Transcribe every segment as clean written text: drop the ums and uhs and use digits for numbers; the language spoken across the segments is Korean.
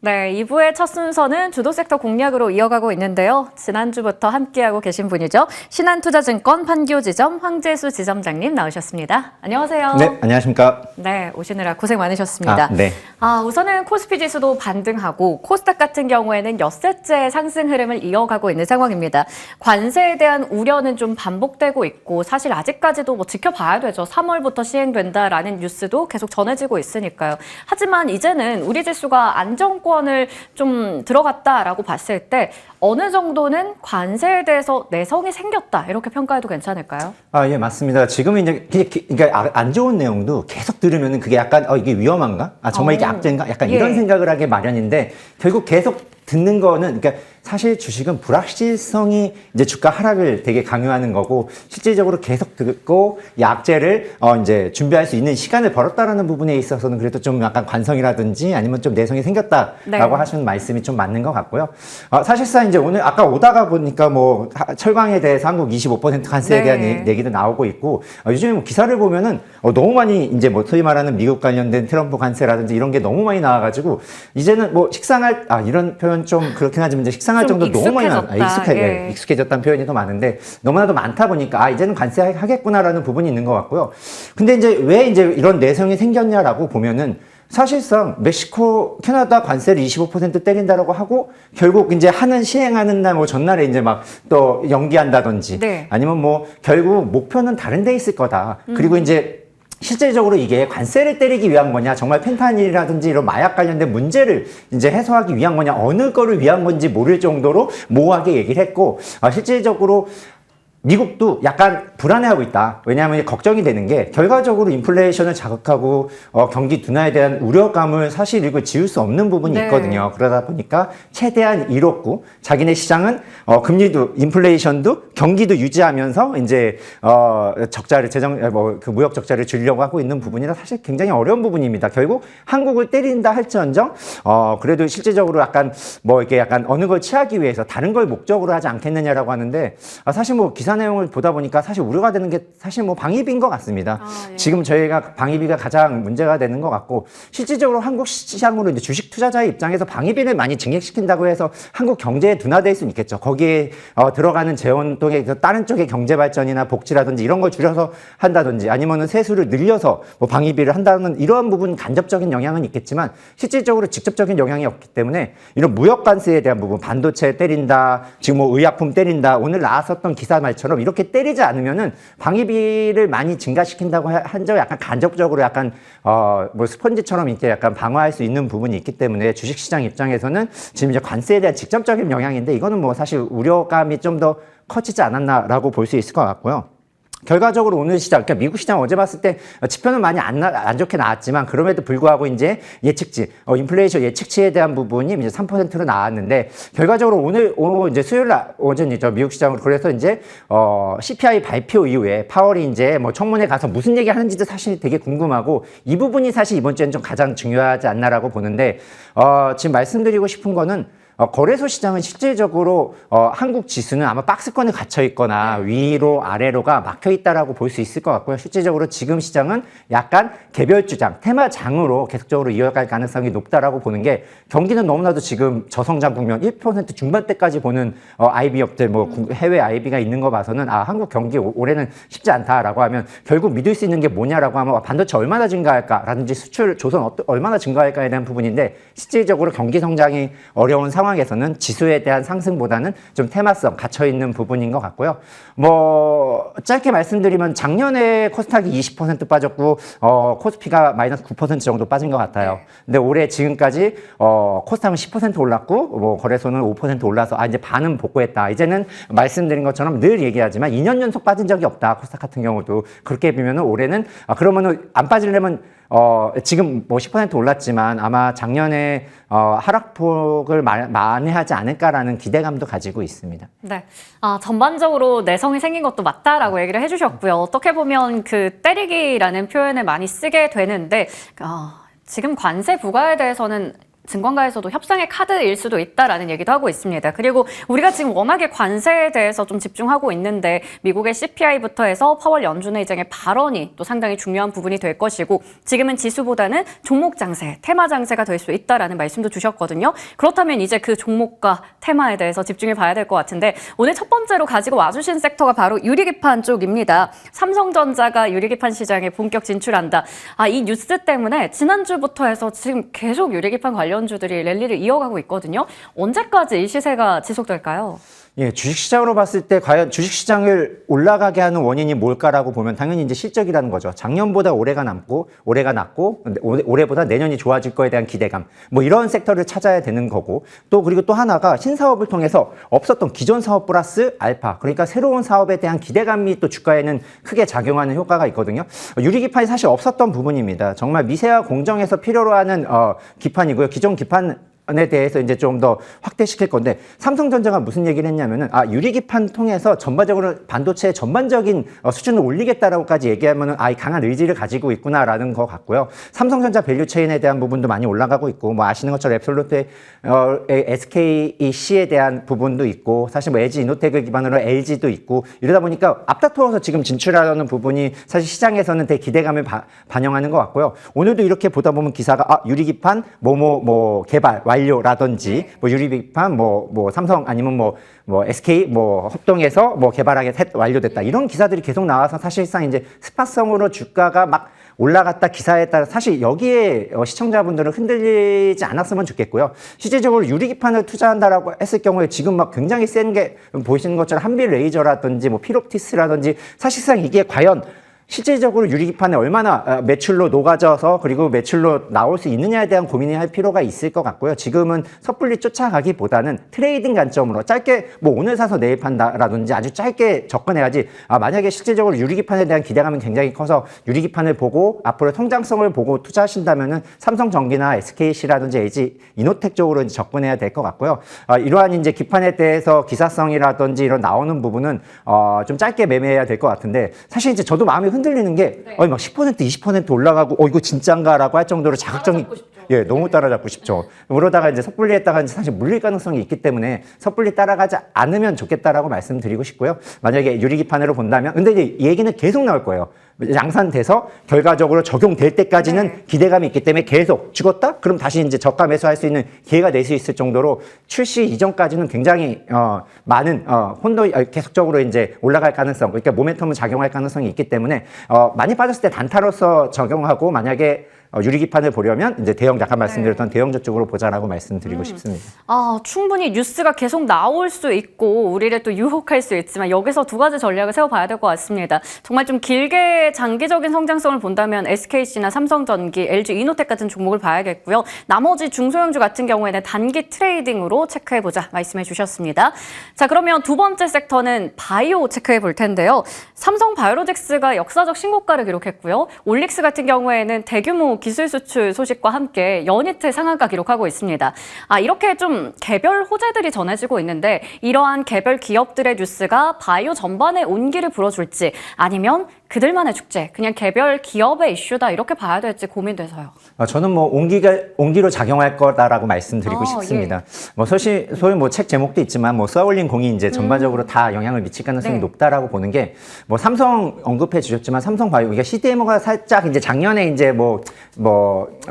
네, 2부의 첫 순서는 주도섹터 공략으로 이어가고 있는데요. 지난주부터 함께하고 계신 분이죠. 신한투자증권 판교지점 황재수 지점장님 나오셨습니다. 안녕하세요. 네, 안녕하십니까. 네, 오시느라 고생 많으셨습니다. 네. 우선은 코스피 지수도 반등하고 코스닥 같은 경우에는 엿새째 상승 흐름을 이어가고 있는 상황입니다. 관세에 대한 우려는 좀 반복되고 있고 사실 아직까지도 뭐 지켜봐야 되죠. 3월부터 시행된다라는 뉴스도 계속 전해지고 있으니까요. 하지만 이제는 우리 지수가 안정권을 좀 들어갔다라고 봤을 때 어느 정도는 관세에 대해서 내성이 생겼다 이렇게 평가해도 괜찮을까요? 예, 맞습니다. 지금은 이제 그러니까 안 좋은 내용도 계속 들으면은 그게 약간 이게 위험한가? 정말 이게 악재인가? 약간 이런 생각을 하게 마련인데 결국 계속 듣는 거는 그러니까 사실 주식은 불확실성이 이제 주가 하락을 되게 강요하는 거고 실질적으로 계속 듣고 약재를 이제 준비할 수 있는 시간을 벌었다라는 부분에 있어서는 그래도 좀 약간 관성이라든지 아니면 좀 내성이 생겼다라고 하시는 말씀이 좀 맞는 것 같고요. 사실상 이제 오늘 아까 오다가 보니까 뭐 철강에 대해서 한국 25% 관세에 대한 얘기도 나오고 있고 요즘에 뭐 기사를 보면은 너무 많이 이제 뭐 소위 말하는 미국 관련된 트럼프 관세라든지 이런 게 너무 많이 나와가지고 이제는 뭐 식상할 이런 표현 좀 그렇긴 하지만 이제 식상할 정도 너무 많이 익숙해졌다는 표현이 더 많은데 너무나도 많다 보니까 이제는 관세하겠구나라는 부분이 있는 것 같고요. 근데 이제 왜 이제 이런 내성이 생겼냐라고 보면은 사실상 멕시코, 캐나다 관세를 25% 때린다라고 하고 결국 이제 시행하는 날 뭐 전날에 이제 막 또 연기한다든지 아니면 뭐 결국 목표는 다른 데 있을 거다. 그리고 이제 실질적으로 이게 관세를 때리기 위한 거냐, 정말 펜타닐이라든지 이런 마약 관련된 문제를 이제 해소하기 위한 거냐, 어느 거를 위한 건지 모를 정도로 모호하게 얘기를 했고, 실질적으로 미국도 약간 불안해하고 있다. 왜냐하면 걱정이 되는 게 결과적으로 인플레이션을 자극하고 경기 둔화에 대한 우려감을 사실 이거 지울 수 없는 부분이 있거든요. 그러다 보니까 최대한 이롭고 자기네 시장은 금리도 인플레이션도 경기도 유지하면서 이제 적자를 그 무역 적자를 줄이려고 하고 있는 부분이라 사실 굉장히 어려운 부분입니다. 결국 한국을 때린다 할지언정 그래도 실질적으로 약간 뭐 이렇게 약간 어느 걸 취하기 위해서 다른 걸 목적으로 하지 않겠느냐라고 하는데 사실 뭐 기사 내용을 보다 보니까 사실 우려가 되는 게 사실 뭐 방위비인 것 같습니다. 지금 저희가 방위비가 가장 문제가 되는 것 같고 실질적으로 한국 시장으로 이제 주식 투자자의 입장에서 방위비를 많이 증액시킨다고 해서 한국 경제에 둔화될 수는 있겠죠. 거기에 들어가는 재원통에 다른 쪽의 경제 발전이나 복지라든지 이런 걸 줄여서 한다든지 아니면은 세수를 늘려서 뭐 방위비를 한다는 이러한 부분 간접적인 영향은 있겠지만 실질적으로 직접적인 영향이 없기 때문에 이런 무역 관세에 대한 부분 반도체 때린다, 지금 뭐 의약품 때린다, 오늘 나왔었던 기사 말처럼 이렇게 때리지 않으면은 방위비를 많이 증가시킨다고 한 점 약간 간접적으로 약간 뭐 스펀지처럼 이렇게 약간 방어할 수 있는 부분이 있기 때문에 주식시장 입장에서는 지금 이제 관세에 대한 직접적인 영향인데 이거는 뭐 사실 우려감이 좀 더 커지지 않았나라고 볼 수 있을 것 같고요. 결과적으로 오늘 시장, 그러니까 미국 시장 어제 봤을 때 지표는 많이 안 좋게 나왔지만 그럼에도 불구하고 이제 예측치, 인플레이션 예측치에 대한 부분이 이제 3%로 나왔는데 결과적으로 오늘 이제 수요일 날 오전이죠. 미국 시장으로 그래서 이제 CPI 발표 이후에 파월이 이제 뭐 청문회 가서 무슨 얘기 하는지도 사실 되게 궁금하고 이 부분이 사실 이번 주에는 좀 가장 중요하지 않나라고 보는데 지금 말씀드리고 싶은 거는 거래소 시장은 실질적으로 한국 지수는 아마 박스권에 갇혀 있거나 위로 아래로가 막혀 있다라고 볼 수 있을 것 같고요. 실질적으로 지금 시장은 약간 개별 주장, 테마장으로 계속적으로 이어갈 가능성이 높다라고 보는 게 경기는 너무나도 지금 저성장 국면 1% 중반대까지 보는 IB 업들 뭐 해외 IB가 있는 거 봐서는 한국 경기 올해는 쉽지 않다라고 하면 결국 믿을 수 있는 게 뭐냐라고 하면 반도체 얼마나 증가할까라든지 수출 조선 얼마나 증가할까에 대한 부분인데 실질적으로 경기 성장이 어려운 상황에서는 지수에 대한 상승보다는 좀 테마성 갇혀있는 부분인 것 같고요. 뭐 짧게 말씀드리면 작년에 코스닥이 20% 빠졌고 코스피가 마이너스 9% 정도 빠진 것 같아요. 근데 올해 지금까지 코스닥은 10% 올랐고 뭐 거래소는 5% 올라서 이제 반은 복구했다. 이제는 말씀드린 것처럼 늘 얘기하지만 2년 연속 빠진 적이 없다. 코스닥 같은 경우도 그렇게 보면은 올해는 그러면은 안 빠지려면 지금 뭐 10% 올랐지만 아마 작년에 하락폭을 만회하지 않을까라는 기대감도 가지고 있습니다. 네. 전반적으로 내성이 생긴 것도 맞다라고 얘기를 해주셨고요. 어떻게 보면 그 때리기라는 표현을 많이 쓰게 되는데 지금 관세 부과에 대해서는 증권가에서도 협상의 카드일 수도 있다라는 얘기도 하고 있습니다. 그리고 우리가 지금 워낙에 관세에 대해서 좀 집중하고 있는데 미국의 CPI부터 해서 파월 연준 의장의 발언이 또 상당히 중요한 부분이 될 것이고 지금은 지수보다는 종목 장세, 테마 장세가 될 수 있다라는 말씀도 주셨거든요. 그렇다면 이제 그 종목과 테마에 대해서 집중해 봐야 될 것 같은데 오늘 첫 번째로 가지고 와주신 섹터가 바로 유리기판 쪽입니다. 삼성전자가 유리기판 시장에 본격 진출한다. 이 뉴스 때문에 지난주부터 해서 지금 계속 유리기판 관련주들이 랠리를 이어가고 있거든요. 언제까지 이 시세가 지속될까요? 예, 주식시장으로 봤을 때 과연 주식시장을 올라가게 하는 원인이 뭘까라고 보면 당연히 이제 실적이라는 거죠. 작년보다 올해가 낮고, 올해보다 내년이 좋아질 거에 대한 기대감. 뭐 이런 섹터를 찾아야 되는 거고. 또 그리고 또 하나가 신사업을 통해서 없었던 기존 사업 플러스 알파. 그러니까 새로운 사업에 대한 기대감이 또 주가에는 크게 작용하는 효과가 있거든요. 유리기판이 사실 없었던 부분입니다. 정말 미세화 공정에서 필요로 하는 기판이고요. 기존 기판 에 대해서 이제 좀 더 확대시킬 건데 삼성전자가 무슨 얘기를 했냐면은 유리기판 통해서 전반적으로 반도체의 전반적인 수준을 올리겠다라고까지 얘기하면은 이 강한 의지를 가지고 있구나라는 것 같고요. 삼성전자 밸류체인에 대한 부분도 많이 올라가고 있고 뭐 아시는 것처럼 앱솔루트의 SKEC에 대한 부분도 있고 사실 뭐 LG 이노텍을 기반으로 LG도 있고 이러다 보니까 앞다투어서 지금 진출하려는 부분이 사실 시장에서는 되게 기대감을 반영하는 것 같고요. 오늘도 이렇게 보다 보면 기사가 유리기판 뭐 개발 완료라든지 뭐 유리기판 뭐 삼성 아니면 뭐 SK 합동해서 개발하게 완료됐다 이런 기사들이 계속 나와서 사실상 이제 스팟성으로 주가가 막 올라갔다 기사에 따라 사실 여기에 시청자분들은 흔들리지 않았으면 좋겠고요. 실질적으로 유리기판을 투자한다라고 했을 경우에 지금 막 굉장히 센 게 보시는 것처럼 한빌레이저라든지 뭐 필옵티스라든지 사실상 이게 과연 실질적으로 유리기판에 얼마나 매출로 녹아져서 그리고 매출로 나올 수 있느냐에 대한 고민을 할 필요가 있을 것 같고요. 지금은 섣불리 쫓아가기보다는 트레이딩 관점으로 짧게 오늘 사서 내일 판다라든지 아주 짧게 접근해야지 만약에 실질적으로 유리기판에 대한 기대감은 굉장히 커서 유리기판을 보고 앞으로 성장성을 보고 투자하신다면은 삼성전기나 SKC라든지 LG 이노텍 쪽으로 이제 접근해야 될 것 같고요. 이러한 이제 기판에 대해서 기사성이라든지 이런 나오는 부분은 좀 짧게 매매해야 될 것 같은데 사실 이제 저도 마음이 흔들리는 게 막 10% 20% 올라가고 이거 진짠가라고 할 정도로 자극적인 너무 따라잡고 싶죠. 그러다가 이제 섣불리 했다가 이제 사실 물릴 가능성이 있기 때문에 섣불리 따라가지 않으면 좋겠다라고 말씀드리고 싶고요. 만약에 유리기판으로 본다면 근데 이제 얘기는 계속 나올 거예요. 양산돼서 결과적으로 적용될 때까지는 기대감이 있기 때문에 계속 죽었다? 그럼 다시 이제 저가 매수할 수 있는 기회가 될 수 있을 정도로 출시 이전까지는 굉장히 많은 혼도 계속적으로 이제 올라갈 가능성, 그러니까 모멘텀을 작용할 가능성이 있기 때문에 많이 빠졌을 때 단타로서 적용하고 만약에 유리기판을 보려면 이제 아까 말씀드렸던 대형주 쪽으로 보자라고 말씀드리고 싶습니다. 충분히 뉴스가 계속 나올 수 있고 우리를 또 유혹할 수 있지만 여기서 두 가지 전략을 세워봐야 될 것 같습니다. 정말 좀 길게 장기적인 성장성을 본다면 SKC나 삼성전기, LG 이노텍 같은 종목을 봐야겠고요. 나머지 중소형주 같은 경우에는 단기 트레이딩으로 체크해보자 말씀해 주셨습니다. 자, 그러면 두 번째 섹터는 바이오 체크해 볼 텐데요. 삼성 바이오로직스가 역사적 신고가를 기록했고요. 올릭스 같은 경우에는 대규모 기술 수출 소식과 함께 연이틀 상한가 기록하고 있습니다. 이렇게 좀 개별 호재들이 전해지고 있는데 이러한 개별 기업들의 뉴스가 바이오 전반에 온기를 불어줄지 아니면 그들만의 축제, 그냥 개별 기업의 이슈다 이렇게 봐야 될지 고민돼서요. 저는 뭐 온기로 작용할 거다라고 말씀드리고 싶습니다. 소위 책 제목도 있지만 쏘아올린 공이 이제 전반적으로 다 영향을 미칠 가능성이 높다라고 보는 게 삼성 언급해 주셨지만 삼성 바이오 이게 CDMO가 살짝 이제 작년에 이제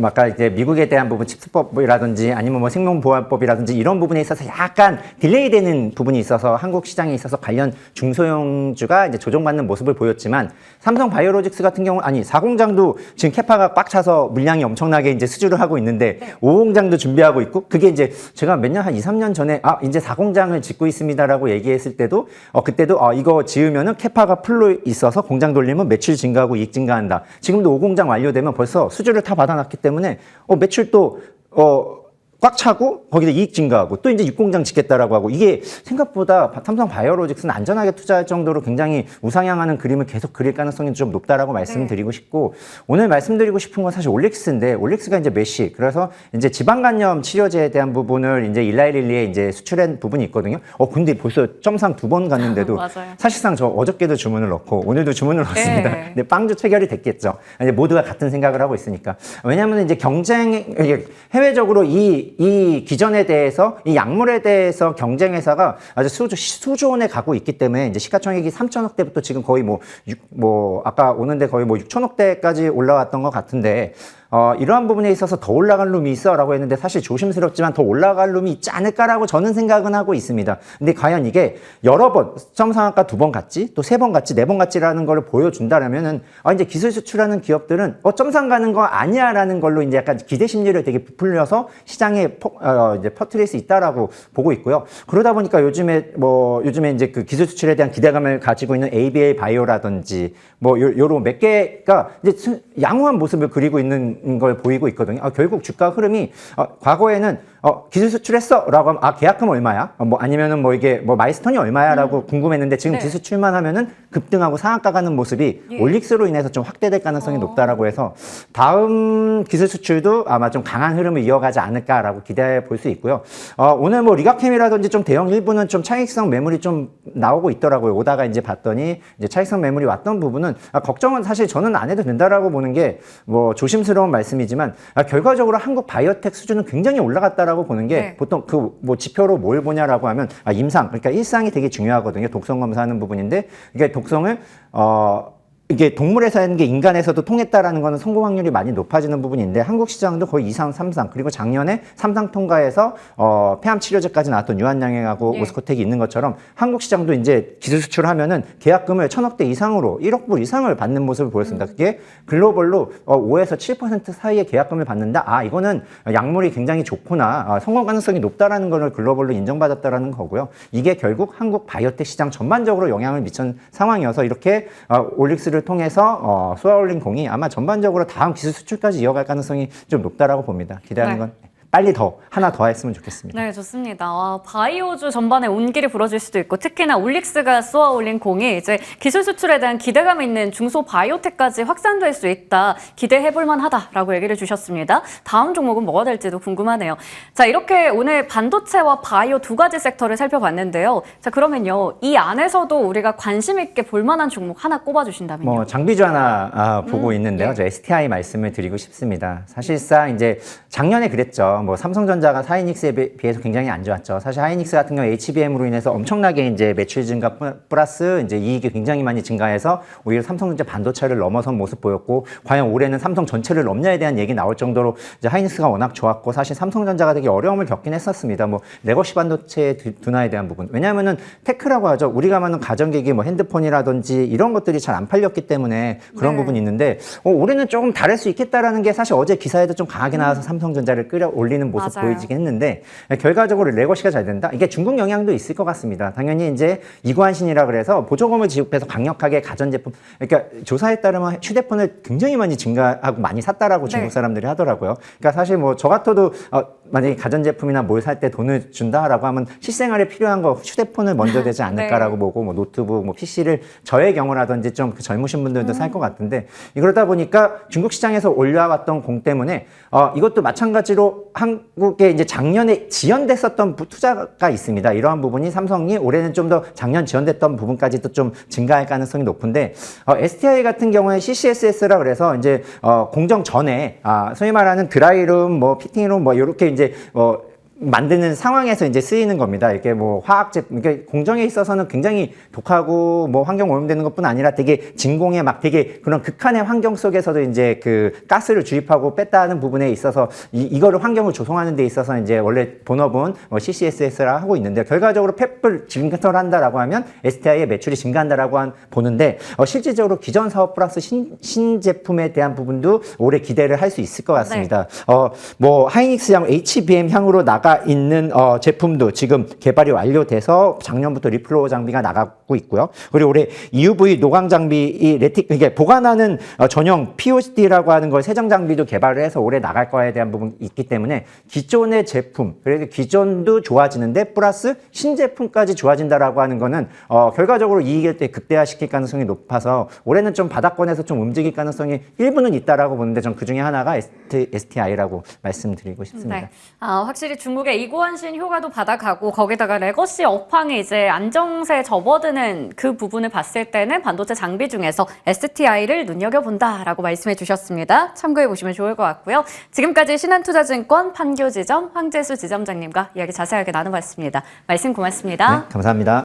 아까 이제 미국에 대한 부분 칩스법이라든지 아니면 생명보안법이라든지 이런 부분에 있어서 약간 딜레이되는 부분이 있어서 한국 시장에 있어서 관련 중소형주가 이제 조정받는 모습을 보였지만 삼성 바이오로직스 같은 경우 4공장도 지금 캐파가 꽉 차서 물량이 엄청나게 이제 수주를 하고 있는데 5공장도 준비하고 있고 그게 이제 제가 몇 년 한 2, 3년 전에 이제 4공장을 짓고 있습니다라고 얘기했을 때도 그때도 이거 지으면은 캐파가 풀로 있어서 공장 돌리면 매출 증가하고 이익 증가한다. 지금도 5공장 완료되면 벌써 수주를 다 받아놨기 때문에 매출도 꽉 차고 거기다 이익 증가하고 또 이제 육공장 짓겠다라고 하고 이게 생각보다 삼성 바이오로직스는 안전하게 투자할 정도로 굉장히 우상향하는 그림을 계속 그릴 가능성이 좀 높다라고 말씀드리고 싶고 오늘 말씀드리고 싶은 건 사실 올릭스인데 올릭스가 이제 메쉬 그래서 이제 지방간염 치료제에 대한 부분을 이제 일라이릴리에 이제 수출한 부분이 있거든요. 근데 벌써 점상 2번 갔는데도 맞아요. 사실상 저 어저께도 주문을 넣고 오늘도 주문을 넣었습니다. 네. 근데 빵주 체결이 됐겠죠. 이제 모두가 같은 생각을 하고 있으니까. 왜냐하면 이제 해외적으로 이 기전에 대해서 이 약물에 대해서 경쟁 회사가 아주 수조 원에 가고 있기 때문에 이제 시가총액이 3천억 대부터 지금 거의 아까 오는데 거의 6천억 대까지 올라왔던 것 같은데 이러한 부분에 있어서 더 올라갈 룸이 있어라고 했는데 사실 조심스럽지만 더 올라갈 룸이 있지 않을까라고 저는 생각은 하고 있습니다. 근데 과연 이게 여러 번 점상한가 2번 갔지 또 3번 갔지 4번 갔지라는 걸 보여준다라면은 이제 기술 수출하는 기업들은 점상 가는 거 아니야라는 걸로 이제 약간 기대 심리를 되게 부풀려서 시장에 이제 퍼뜨릴 수 있다라고 보고 있고요. 그러다 보니까 요즘에 이제 그 기술 수출에 대한 기대감을 가지고 있는 ABA 바이오라든지 요런 몇 개가 이제 양호한 모습을 그리고 있는 걸 보이고 있거든요. 결국 주가 흐름이 과거에는 기술 수출했어 라고 하면 계약금 얼마야? 아니면은 이게 마이스톤이 얼마야? 라고 궁금했는데 지금 네. 기술 수출만 하면은 급등하고 상한가 가는 모습이 예. 올릭스로 인해서 좀 확대될 가능성이 높다라고 해서 다음 기술 수출도 아마 좀 강한 흐름을 이어가지 않을까라고 기대해 볼 수 있고요. 오늘 리가캠이라든지 좀 대형 일부는 좀 차익성 매물이 좀 나오고 있더라고요. 오다가 이제 봤더니 이제 차익성 매물이 왔던 부분은 걱정은 사실 저는 안 해도 된다라고 보는 게 조심스러운 말씀이지만 결과적으로 한국 바이오텍 수준은 굉장히 올라갔다라고 보는 게 네. 보통 그 지표로 뭘 보냐라고 하면 임상 그러니까 일상이 되게 중요하거든요. 독성 검사하는 부분인데 이게 독성을 이게 동물에서 하는 게 인간에서도 통했다라는 거는 성공 확률이 많이 높아지는 부분인데 한국 시장도 거의 2상, 3상 그리고 작년에 3상 통과해서 폐암 치료제까지 나왔던 유한양행하고 예. 오스코텍이 있는 것처럼 한국 시장도 이제 기술 수출하면은 계약금을 1,000억대 이상으로 1억 불 이상을 받는 모습을 보였습니다. 그게 글로벌로 5에서 7% 사이의 계약금을 받는다. 이거는 약물이 굉장히 좋구나. 성공 가능성이 높다라는 것을 글로벌로 인정받았다라는 거고요. 이게 결국 한국 바이오텍 시장 전반적으로 영향을 미친 상황이어서 이렇게 올릭스를 통해서 쏘아올린 공이 아마 전반적으로 다음 기술 수출까지 이어갈 가능성이 좀 높다라고 봅니다. 기대하는 네. 건 빨리 하나 더 했으면 좋겠습니다. 네, 좋습니다. 바이오주 전반에 온기를 불어줄 수도 있고 특히나 올릭스가 쏘아 올린 공이 이제 기술 수출에 대한 기대감 있는 중소 바이오텍까지 확산될 수 있다. 기대해볼 만하다라고 얘기를 주셨습니다. 다음 종목은 뭐가 될지도 궁금하네요. 자, 이렇게 오늘 반도체와 바이오 두 가지 섹터를 살펴봤는데요. 자, 그러면요. 이 안에서도 우리가 관심 있게 볼 만한 종목 하나 꼽아주신다면요. 장비주 하나 보고 있는데요. 예. 저 STI 말씀을 드리고 싶습니다. 사실상 이제 작년에 그랬죠. 삼성전자가 하이닉스에 비해서 굉장히 안 좋았죠. 사실 하이닉스 같은 경우 HBM으로 인해서 엄청나게 이제 매출 증가 플러스 이제 이익이 굉장히 많이 증가해서 오히려 삼성전자 반도체를 넘어선 모습 보였고 과연 올해는 삼성 전체를 넘냐에 대한 얘기 나올 정도로 이제 하이닉스가 워낙 좋았고 사실 삼성전자가 되게 어려움을 겪긴 했었습니다. 레거시 반도체 둔화에 대한 부분. 왜냐하면은 테크라고 하죠. 우리가 말하는 가전기기 핸드폰이라든지 이런 것들이 잘 안 팔렸기 때문에 그런 네. 부분이 있는데 올해는 조금 다를 수 있겠다라는 게 사실 어제 기사에도 좀 강하게 나와서 삼성전자를 끌어올리는 모습 맞아요. 보이긴 했는데 결과적으로 레거시가 잘 된다? 이게 중국 영향도 있을 것 같습니다. 당연히 이제 이관신이라 그래서 보조금을 지급해서 강력하게 가전제품 그러니까 조사에 따르면 휴대폰을 굉장히 많이 증가하고 많이 샀다라고 네. 중국 사람들이 하더라고요. 그러니까 사실 저 같아도 만약에 가전제품이나 뭘 살 때 돈을 준다라고 하면 실생활에 필요한 거 휴대폰을 먼저 되지 않을까라고 네. 보고 노트북, PC를 저의 경우라든지 좀 그 젊으신 분들도 살 것 같은데 그러다 보니까 중국 시장에서 올라왔던 공 때문에 이것도 마찬가지로 한국에 이제 작년에 지연됐었던 투자가 있습니다. 이러한 부분이 삼성이 올해는 좀 더 작년 지연됐던 부분까지도 좀 증가할 가능성이 높은데 STI 같은 경우에 CCSS라 그래서 이제 공정 전에 소위 말하는 드라이룸, 피팅룸 이렇게 이제 만드는 상황에서 이제 쓰이는 겁니다. 이게 화학 제품, 이게 공정에 있어서는 굉장히 독하고 환경 오염되는 것뿐 아니라 되게 진공에 막 되게 그런 극한의 환경 속에서도 이제 그 가스를 주입하고 뺐다 하는 부분에 있어서 이거를 환경을 조성하는 데 있어서 이제 원래 본업은 CCSS라 하고 있는데 결과적으로 팹을 증가를 한다라고 하면 STI의 매출이 증가한다라고 보는데 실질적으로 기존 사업 플러스 신제품에 대한 부분도 올해 기대를 할 수 있을 것 같습니다. 하이닉스 향, HBM 향으로 나가 나가 있는 제품도 지금 개발이 완료돼서 작년부터 리플로 장비가 나가고 있고요. 그리고 올해 EUV 노광 장비 이게 보관하는 전용 POCD라고 하는 걸 세정 장비도 개발을 해서 올해 나갈 거에 대한 부분이 있기 때문에 기존의 제품, 그래서 기존도 좋아지는데 플러스 신제품까지 좋아진다라고 하는 거는 결과적으로 이익을 극대화시킬 가능성이 높아서 올해는 좀 바닥권에서 좀 움직일 가능성이 일부는 있다라고 보는데 전 그중에 하나가 STI라고 말씀드리고 싶습니다. 네. 확실히 중국의 이고환신 효과도 받아가고 거기다가 레거시 업황이 이제 안정세에 접어드는 그 부분을 봤을 때는 반도체 장비 중에서 STI를 눈여겨본다라고 말씀해 주셨습니다. 참고해 보시면 좋을 것 같고요. 지금까지 신한투자증권 판교지점 황재수 지점장님과 이야기 자세하게 나눠봤습니다. 말씀 고맙습니다. 네, 감사합니다.